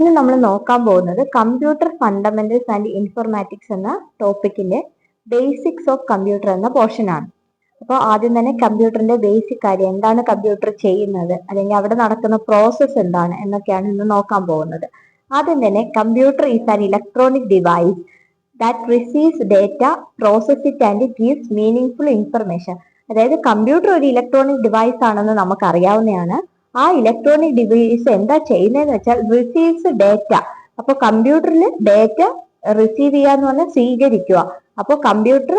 ഇന്ന് നമ്മൾ നോക്കാൻ പോകുന്നത് കമ്പ്യൂട്ടർ ഫണ്ടമെന്റൽസ് ആൻഡ് ഇൻഫോർമാറ്റിക്സ് എന്ന ടോപ്പിക്കിന്റെ ബേസിക്സ് ഓഫ് കമ്പ്യൂട്ടർ എന്ന പോർഷൻ ആണ്. അപ്പോൾ ആദ്യം തന്നെ കമ്പ്യൂട്ടറിന്റെ ബേസിക് കാര്യം എന്താണ് കമ്പ്യൂട്ടർ ചെയ്യുന്നത്, അല്ലെങ്കിൽ അവിടെ നടക്കുന്ന പ്രോസസ്സ് എന്താണ് എന്നൊക്കെയാണ് ഇന്ന് നോക്കാൻ പോകുന്നത്. ആദ്യം തന്നെ computer is an electronic device that receives data, process it and gives meaningful information. അതായത് കമ്പ്യൂട്ടർ ഒരു ഇലക്ട്രോണിക് ഡിവൈസ് ആണെന്ന് നമുക്ക് അറിയാവുന്നതാണ്. ആ ഇലക്ട്രോണിക് ഡിവൈസ് എന്താ ചെയ്യുന്നതെന്ന് വെച്ചാൽ റിസീവ്സ് ഡേറ്റ. അപ്പൊ കമ്പ്യൂട്ടറിൽ ഡേറ്റ റിസീവ് ചെയ്യുക എന്ന് പറഞ്ഞാൽ സ്വീകരിക്കുക. അപ്പോൾ കമ്പ്യൂട്ടർ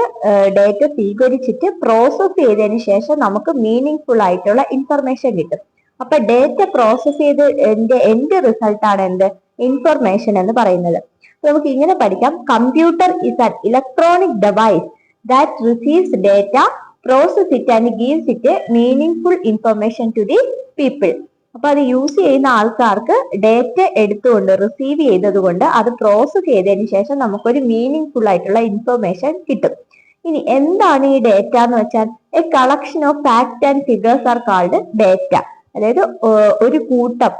ഡേറ്റ സ്വീകരിച്ചിട്ട് പ്രോസസ് ചെയ്തതിന് ശേഷം നമുക്ക് മീനിങ് ആയിട്ടുള്ള ഇൻഫർമേഷൻ കിട്ടും. അപ്പൊ ഡേറ്റ പ്രോസസ് ചെയ്ത് എന്റെ റിസൾട്ട് ആണ് എന്ത് ഇൻഫർമേഷൻ എന്ന് പറയുന്നത്. നമുക്ക് ഇങ്ങനെ പഠിക്കാം: computer is an electronic device that receives data, process it and gives it meaning information to the people. അപ്പൊ അത് യൂസ് ചെയ്യുന്ന ആൾക്കാർക്ക് ഡേറ്റ എടുത്തുകൊണ്ട് റിസീവ് ചെയ്തത് കൊണ്ട് അത് പ്രോസസ് ചെയ്തതിന് ശേഷം നമുക്കൊരു മീനിങ് ആയിട്ടുള്ള ഇൻഫർമേഷൻ കിട്ടും. ഇനി എന്താണ് ഈ ഡേറ്റ എന്ന് വെച്ചാൽ a collection of fact and figures are called data. അതായത് ഒരു കൂട്ടം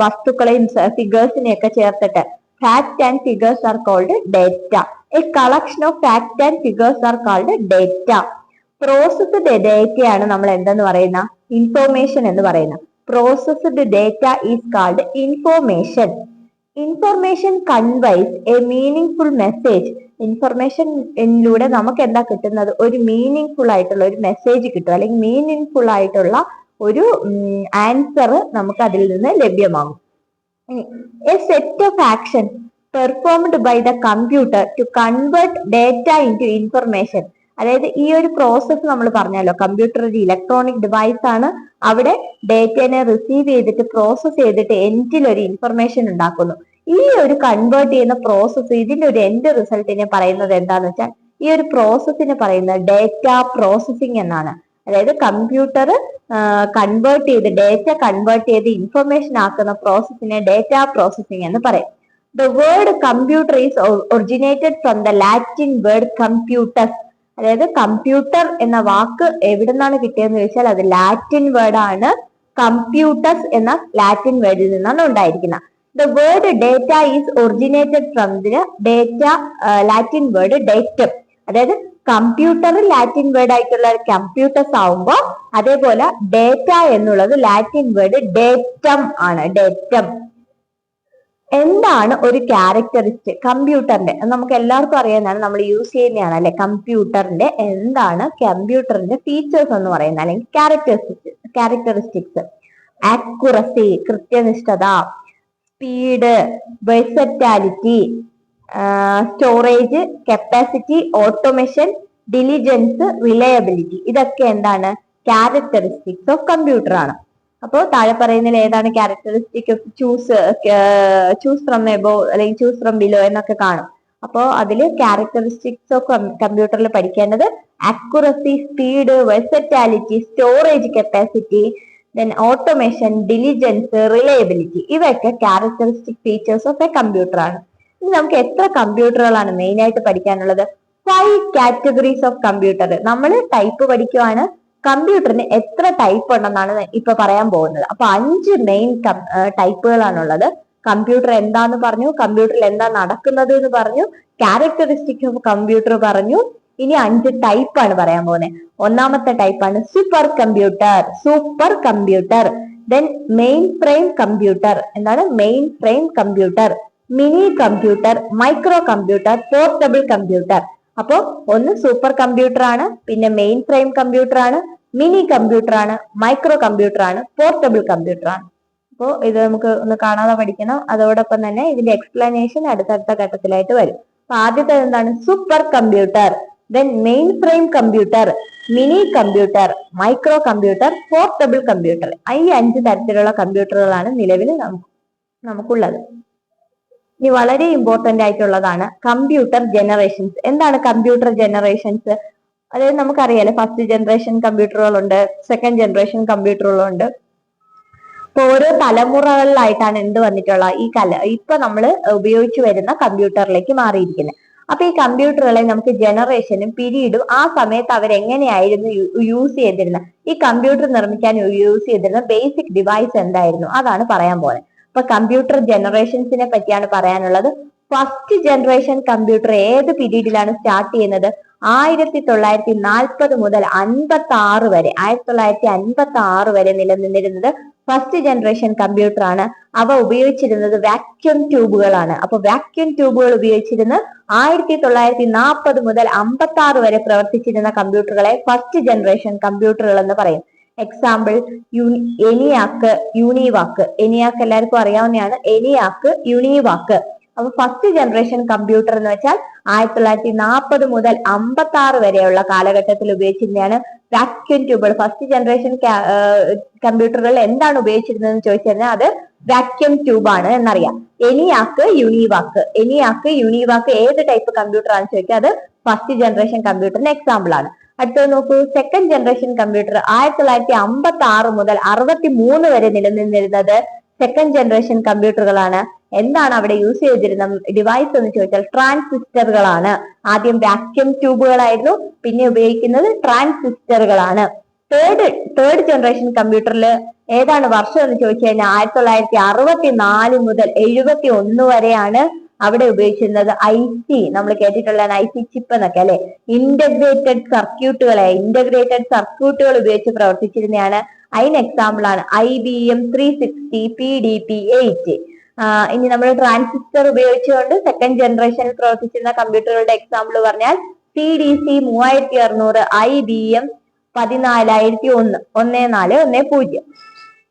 വസ്തുക്കളെയും ഫിഗേഴ്സിനെയൊക്കെ ചേർത്തിട്ട് fact and figures are called data. A collection of fact and figures are called data. Processed ഡേറ്റയാണ് നമ്മൾ എന്തെന്ന് പറയുന്ന ഇൻഫോർമേഷൻ എന്ന് പറയുന്നത്. Processed data is called information. Information conveys a meaning message. ഇൻഫർമേഷനിലൂടെ നമുക്ക് എന്താ കിട്ടുന്നത്? ഒരു മീനിങ് ആയിട്ടുള്ള ഒരു മെസ്സേജ് കിട്ടും, അല്ലെങ്കിൽ മീനിങ് ആയിട്ടുള്ള ഒരു ആൻസർ നമുക്ക് അതിൽ നിന്ന് ലഭ്യമാകും. A set of action performed by the computer to convert data into information. അതായത് ഈ ഒരു പ്രോസസ്സ് നമ്മൾ പറഞ്ഞല്ലോ, കമ്പ്യൂട്ടർ ഒരു ഇലക്ട്രോണിക് ഡിവൈസ് ആണ്. അവിടെ ഡേറ്റനെ റിസീവ് ചെയ്തിട്ട് പ്രോസസ് ചെയ്തിട്ട് എൻഡിൽ ഒരു ഇൻഫർമേഷൻ ഉണ്ടാക്കുന്നു. ഈ ഒരു കൺവേർട്ട് ചെയ്യുന്ന പ്രോസസ്സ്, ഇതിന്റെ ഒരു എൻഡ് റിസൾട്ടിനെ പറയുന്നത് എന്താന്ന് വെച്ചാൽ ഈ ഒരു പ്രോസസ്സിന് പറയുന്നത് ഡേറ്റ പ്രോസസ്സിംഗ് എന്നാണ്. അതായത് കമ്പ്യൂട്ടർ കൺവേർട്ട് ചെയ്ത് ഡേറ്റ കൺവേർട്ട് ചെയ്ത് ഇൻഫർമേഷൻ ആക്കുന്ന പ്രോസസ്സിനെ ഡേറ്റ പ്രോസസ്സിംഗ് എന്ന് പറയും. The word computer is originated from the Latin word computus. അതായത് കമ്പ്യൂട്ടർ എന്ന വാക്ക് എവിടെ നിന്നാണ് കിട്ടിയതെന്ന് ചോദിച്ചാൽ അത് ലാറ്റിൻ വേർഡ് ആണ്. കമ്പ്യൂട്ടസ് എന്ന ലാറ്റിൻ വേർഡിൽ നിന്നാണ് ഉണ്ടായിരിക്കുന്നത്. The word data is originated from the data Latin word datum. അതായത് കമ്പ്യൂട്ടർ ലാറ്റിൻ വേർഡ് ആയിട്ടുള്ള കമ്പ്യൂട്ടസ് ആവുമ്പോൾ അതേപോലെ ഡേറ്റ എന്നുള്ളത് ലാറ്റിൻ വേർഡ് ഡേറ്റം ആണ്. ഡേറ്റം. എന്താണ് ഒരു ക്യാരക്ടറിസ്റ്റിക് കമ്പ്യൂട്ടറിന്റെ? നമുക്ക് എല്ലാവർക്കും അറിയാവുന്നതാണ്, നമ്മൾ യൂസ് ചെയ്യുന്നതാണ് അല്ലെ കമ്പ്യൂട്ടറിന്റെ. എന്താണ് കമ്പ്യൂട്ടറിന്റെ ഫീച്ചേഴ്സ് എന്ന് പറയുന്നത്, അല്ലെങ്കിൽ ക്യാരക്ടറിസ്റ്റിക്സ്? ആക്യുറസി, കൃത്യനിഷ്ഠത; speed; versatility; storage capacity; automation; diligence; reliability. ഇതൊക്കെ എന്താണ് ക്യാരക്ടറിസ്റ്റിക്സ് ഓഫ് കമ്പ്യൂട്ടർ ആണ്. അപ്പോൾ താഴെ പറയുന്നതിൽ ഏതാണ് ക്യാരക്ടറിസ്റ്റിക്? ചൂസ് ഫ്രം എബോ അല്ലെങ്കിൽ ചൂസ് ഫ്രം ബിലോ എന്നൊക്കെ കാണും. അപ്പോൾ അതിൽ ക്യാരക്ടറിസ്റ്റിക്സ് ഓഫ് കമ്പ്യൂട്ടറിൽ പഠിക്കേണ്ടത് accuracy, speed, versatility, storage capacity, then automation, diligence, reliability. ഇവയൊക്കെ characteristic features of a computer ആണ്. ഇനി നമുക്ക് എത്ര കമ്പ്യൂട്ടറുകളാണ് മെയിൻ ആയിട്ട് പഠിക്കാനുള്ളത്? 5 കാറ്റഗറീസ് ഓഫ് കമ്പ്യൂട്ടർ. നമ്മൾ ടൈപ്പ് പഠിക്കുവാണ്. കമ്പ്യൂട്ടറിന് എത്ര ടൈപ്പ് ഉണ്ടെന്നാണ് ഇപ്പൊ പറയാൻ പോകുന്നത്. അപ്പൊ 5 മെയിൻ ടൈപ്പുകളാണുള്ളത്. കമ്പ്യൂട്ടർ എന്താന്ന് പറഞ്ഞു, കമ്പ്യൂട്ടറിൽ എന്താ നടക്കുന്നത് എന്ന് പറഞ്ഞു, ക്യാരക്ടറിസ്റ്റിക് ഓഫ് കമ്പ്യൂട്ടർ പറഞ്ഞു. ഇനി 5 ടൈപ്പാണ് പറയാൻ പോകുന്നത്. ഒന്നാമത്തെ ടൈപ്പാണ് super computer. Super computer. Then main frame computer. എന്താണ് main frame computer? Mini computer, micro computer, portable computer. അപ്പോ ഒന്ന് സൂപ്പർ കമ്പ്യൂട്ടർ ആണ്, പിന്നെ മെയിൻ ഫ്രെയിം കമ്പ്യൂട്ടർ ആണ്, മിനി കമ്പ്യൂട്ടർ ആണ്, മൈക്രോ കമ്പ്യൂട്ടർ ആണ്, പോർട്ടബിൾ കമ്പ്യൂട്ടർ ആണ്. അപ്പോൾ ഇത് നമുക്ക് ഒന്ന് കാണാതെ പഠിക്കണം. അതോടൊപ്പം തന്നെ ഇതിന്റെ എക്സ്പ്ലനേഷൻ അടുത്തടുത്ത ഘട്ടത്തിലായിട്ട് വരും. അപ്പൊ ആദ്യത്തെ എന്താണ്? Super computer, then main frame computer, mini computer, micro computer, portable computer. ഈ 5 തരത്തിലുള്ള കമ്പ്യൂട്ടറുകളാണ് നിലവിൽ നമുക്കുള്ളത്. ഇനി വളരെ ഇമ്പോർട്ടന്റ് ആയിട്ടുള്ളതാണ് കമ്പ്യൂട്ടർ ജനറേഷൻസ്. എന്താണ് കമ്പ്യൂട്ടർ ജനറേഷൻസ്? അതായത് നമുക്കറിയാലോ, ഫസ്റ്റ് ജനറേഷൻ കമ്പ്യൂട്ടറുകളുണ്ട്, സെക്കൻഡ് ജനറേഷൻ കമ്പ്യൂട്ടറുകളുണ്ട്. ഇപ്പൊ ഓരോ തലമുറകളിലായിട്ടാണ് എന്ത് വന്നിട്ടുള്ള ഇപ്പൊ നമ്മൾ ഉപയോഗിച്ചു വരുന്ന കമ്പ്യൂട്ടറിലേക്ക് മാറിയിരിക്കുന്നത്. അപ്പൊ ഈ കമ്പ്യൂട്ടറുകളെ നമുക്ക് ജനറേഷനും പീരീഡും ആ സമയത്ത് അവരെങ്ങനെയായിരുന്നു യൂസ് ചെയ്തിരുന്നത്, ഈ കമ്പ്യൂട്ടർ നിർമ്മിക്കാൻ യൂസ് ചെയ്തിരുന്ന ബേസിക് ഡിവൈസ് എന്തായിരുന്നു, അതാണ് പറയാൻ പോകുന്നത്. അപ്പൊ കമ്പ്യൂട്ടർ ജനറേഷൻസിനെ പറ്റിയാണ് പറയാനുള്ളത്. ഫസ്റ്റ് ജനറേഷൻ കമ്പ്യൂട്ടർ ഏത് പീരീഡിലാണ് സ്റ്റാർട്ട് ചെയ്യുന്നത്? 1940 മുതൽ 56 വരെ, 1956 വരെ നിലനിന്നിരുന്നത് ഫസ്റ്റ് ജനറേഷൻ കമ്പ്യൂട്ടർ ആണ്. അവ ഉപയോഗിച്ചിരുന്നത് വാക്യൂം ട്യൂബുകളാണ്. അപ്പൊ വാക്യൂം ട്യൂബുകൾ ഉപയോഗിച്ചിരുന്ന 1940 മുതൽ 56 വരെ പ്രവർത്തിച്ചിരുന്ന കമ്പ്യൂട്ടറുകളെ ഫസ്റ്റ് ജനറേഷൻ കമ്പ്യൂട്ടറുകൾ എന്ന് പറയും. Example ENIAC, യൂണിവാക്ക്. ENIAC എല്ലാവർക്കും അറിയാവുന്നതാണ്. ENIAC, യൂണിവാക്ക്. അപ്പൊ ഫസ്റ്റ് ജനറേഷൻ കമ്പ്യൂട്ടർ എന്ന് വെച്ചാൽ 1940 മുതൽ 56 വരെയുള്ള കാലഘട്ടത്തിൽ ഉപയോഗിച്ചിരുന്നതാണ് വാക്യൂം ട്യൂബുകൾ. ഫസ്റ്റ് ജനറേഷൻ കമ്പ്യൂട്ടറുകൾ എന്താണ് ഉപയോഗിച്ചിരുന്നതെന്ന് ചോദിച്ചു കഴിഞ്ഞാൽ അത് വാക്യൂം ട്യൂബ് ആണ് എന്നറിയാം. ENIAC, യൂണിവാക്ക്. ENIAC, യൂണിവാക്ക് ഏത് ടൈപ്പ് കമ്പ്യൂട്ടർ ആണെന്ന് ചോദിച്ചാൽ അത് ഫസ്റ്റ് ജനറേഷൻ കമ്പ്യൂട്ടറിന് എക്സാമ്പിൾ ആണ്. അടുത്തത് നോക്കൂ, സെക്കൻഡ് ജനറേഷൻ കമ്പ്യൂട്ടർ 1956 മുതൽ 63 വരെ നിലനിന്നിരുന്നത് സെക്കൻഡ് ജനറേഷൻ കമ്പ്യൂട്ടറുകളാണ്. എന്താണ് അവിടെ യൂസ് ചെയ്തിരുന്ന ഡിവൈസ് എന്ന് ചോദിച്ചാൽ ട്രാൻസിസ്റ്ററുകളാണ്. ആദ്യം വാക്യൂം ട്യൂബുകളായിരുന്നു, പിന്നെ ഉപയോഗിക്കുന്നത് ട്രാൻസിസ്റ്ററുകളാണ്. തേർഡ് ജനറേഷൻ കമ്പ്യൂട്ടറിൽ ഏതാണ് വർഷം എന്ന് ചോദിച്ചു കഴിഞ്ഞാൽ 1964 മുതൽ 71 വരെയാണ് അവിടെ ഉപയോഗിച്ചിരുന്നത് IC. നമ്മൾ കേട്ടിട്ടുള്ള IC ചിപ്പ് എന്നൊക്കെ അല്ലെ, ഇന്റഗ്രേറ്റഡ് സർക്യൂട്ടുകൾ ഉപയോഗിച്ച് പ്രവർത്തിച്ചിരുന്നതാണ്. അതിന് എക്സാമ്പിൾ ആണ് IBM 360, PDP-8. ഇനി നമ്മൾ ട്രാൻസിസ്റ്റർ ഉപയോഗിച്ചുകൊണ്ട് സെക്കൻഡ് ജനറേഷനിൽ പ്രവർത്തിച്ചിരുന്ന കമ്പ്യൂട്ടറുകളുടെ എക്സാമ്പിൾ പറഞ്ഞാൽ CDC 3600, IBM 14001, 1410.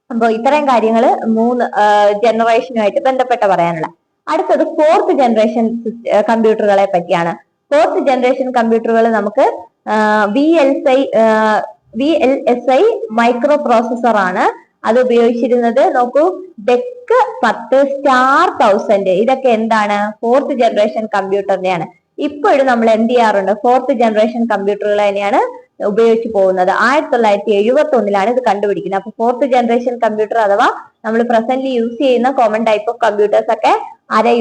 അപ്പൊ ഇത്രയും കാര്യങ്ങൾ 3 ജനറേഷനുമായിട്ട് ബന്ധപ്പെട്ട പറയാനുള്ള. അടുത്തത് ഫോർത്ത് ജനറേഷൻ കമ്പ്യൂട്ടറുകളെ പറ്റിയാണ്. ഫോർത്ത് ജനറേഷൻ കമ്പ്യൂട്ടറുകൾ നമുക്ക് VLSI മൈക്രോ പ്രോസസർ ആണ്. അത് ഉപയോഗിച്ചിരുന്നത് നോക്കൂ, DEC 10, സ്റ്റാർ 1000. ഇതൊക്കെ എന്താണ്? ഫോർത്ത് ജനറേഷൻ കമ്പ്യൂട്ടറിനെയാണ്. ഇപ്പോഴും നമ്മൾ എന്ത് ചെയ്യാറുണ്ട്? ഫോർത്ത് ജനറേഷൻ കമ്പ്യൂട്ടറുകൾ തന്നെയാണ് ഉപയോഗിച്ച് പോകുന്നത്. 1971 ഇത് കണ്ടുപിടിക്കുന്നത്. അപ്പൊ ഫോർത്ത് ജനറേഷൻ കമ്പ്യൂട്ടർ അഥവാ നമ്മൾ പ്രസന്റ്ലി യൂസ് ചെയ്യുന്ന കോമൺ ടൈപ്പ് ഓഫ് കമ്പ്യൂട്ടേഴ്സ് ഒക്കെ ആരെ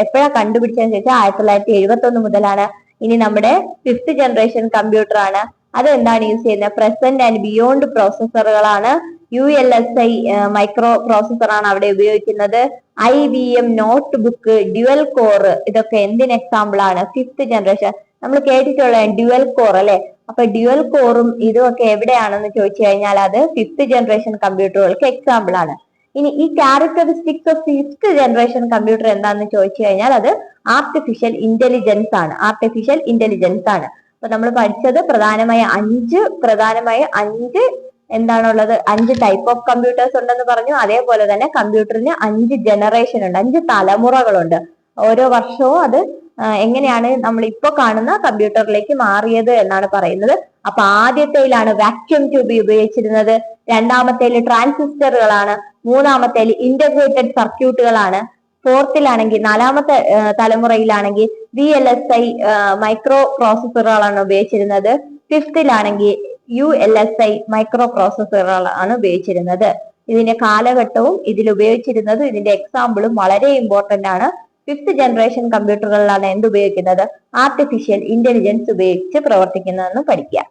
എപ്പോഴാണ് കണ്ടുപിടിച്ചതെന്ന് ചോദിച്ചാൽ 1971 മുതലാണ്. ഇനി നമ്മുടെ ഫിഫ്ത്ത് ജനറേഷൻ കമ്പ്യൂട്ടർ ആണ്. അത് എന്താണ് യൂസ് ചെയ്യുന്നത്? പ്രസന്റ് ആൻഡ് ബിയോണ്ട് പ്രോസസ്സറുകളാണ്. ULSI മൈക്രോ പ്രോസസർ ആണ് അവിടെ ഉപയോഗിക്കുന്നത്. IBM note book, dual core, ഇതൊക്കെ എന്തിന് എക്സാമ്പിൾ ആണ്? Fifth generation. നമ്മൾ കേട്ടിട്ടുള്ള ഡ്യുവൽ കോർ അല്ലെ. അപ്പൊ ഡ്യുവൽ കോറും ഇതും ഒക്കെ എവിടെയാണെന്ന് ചോദിച്ചു കഴിഞ്ഞാൽ അത് ഫിഫ്ത്ത് ജനറേഷൻ കമ്പ്യൂട്ടറുകൾക്ക് എക്സാമ്പിൾ ആണ്. ഇനി ഈ characteristics of fifth generation computer എന്താണെന്ന് ചോദിച്ചു കഴിഞ്ഞാൽ അത് ആർട്ടിഫിഷ്യൽ ഇന്റലിജൻസ് ആണ്. ആർട്ടിഫിഷ്യൽ ഇന്റലിജൻസ് ആണ്. അപ്പൊ നമ്മൾ പഠിച്ചത് പ്രധാനമായ അഞ്ച് എന്താണുള്ളത്? 5 ടൈപ്പ് ഓഫ് കമ്പ്യൂട്ടേഴ്സ് ഉണ്ടെന്ന് പറഞ്ഞു. അതേപോലെ തന്നെ കമ്പ്യൂട്ടറിന് 5 ജനറേഷൻ ഉണ്ട്, 5 തലമുറകളുണ്ട്. ഓരോ വർഷവും അത് എങ്ങനെയാണ് നമ്മൾ ഇപ്പൊ കാണുന്ന കമ്പ്യൂട്ടറിലേക്ക് മാറിയത് എന്നാണ് പറയുന്നത്. അപ്പൊ ആദ്യത്തേലാണ് വാക്യൂം ട്യൂബ് ഉപയോഗിച്ചിരുന്നത്, രണ്ടാമത്തേല് ട്രാൻസിസ്റ്ററുകളാണ്, മൂന്നാമത്തേല് ഇന്റഗ്രേറ്റഡ് സർക്യൂട്ടുകളാണ്, ഫോർത്തിലാണെങ്കിൽ 4ാമത്തെ തലമുറയിലാണെങ്കിൽ VLSI മൈക്രോ പ്രോസസ്സറുകളാണ് ഉപയോഗിച്ചിരുന്നത്. ഫിഫ്ത്തിലാണെങ്കിൽ ULSI മൈക്രോ പ്രോസസ്സറുകളാണ് ഉപയോഗിച്ചിരുന്നത്. ഇതിന്റെ കാലഘട്ടവും ഇതിൽ ഉപയോഗിച്ചിരുന്നത് ഇതിന്റെ എക്സാമ്പിളും വളരെ ഇമ്പോർട്ടന്റ് ആണ്. ഫിഫ്ത്ത് ജനറേഷൻ കമ്പ്യൂട്ടറുകളിലാണ് എന്ത് ഉപയോഗിക്കുന്നത്? ആർട്ടിഫിഷ്യൽ ഇന്റലിജൻസ് ഉപയോഗിച്ച് പ്രവർത്തിക്കുന്നതെന്ന് പഠിക്കുക.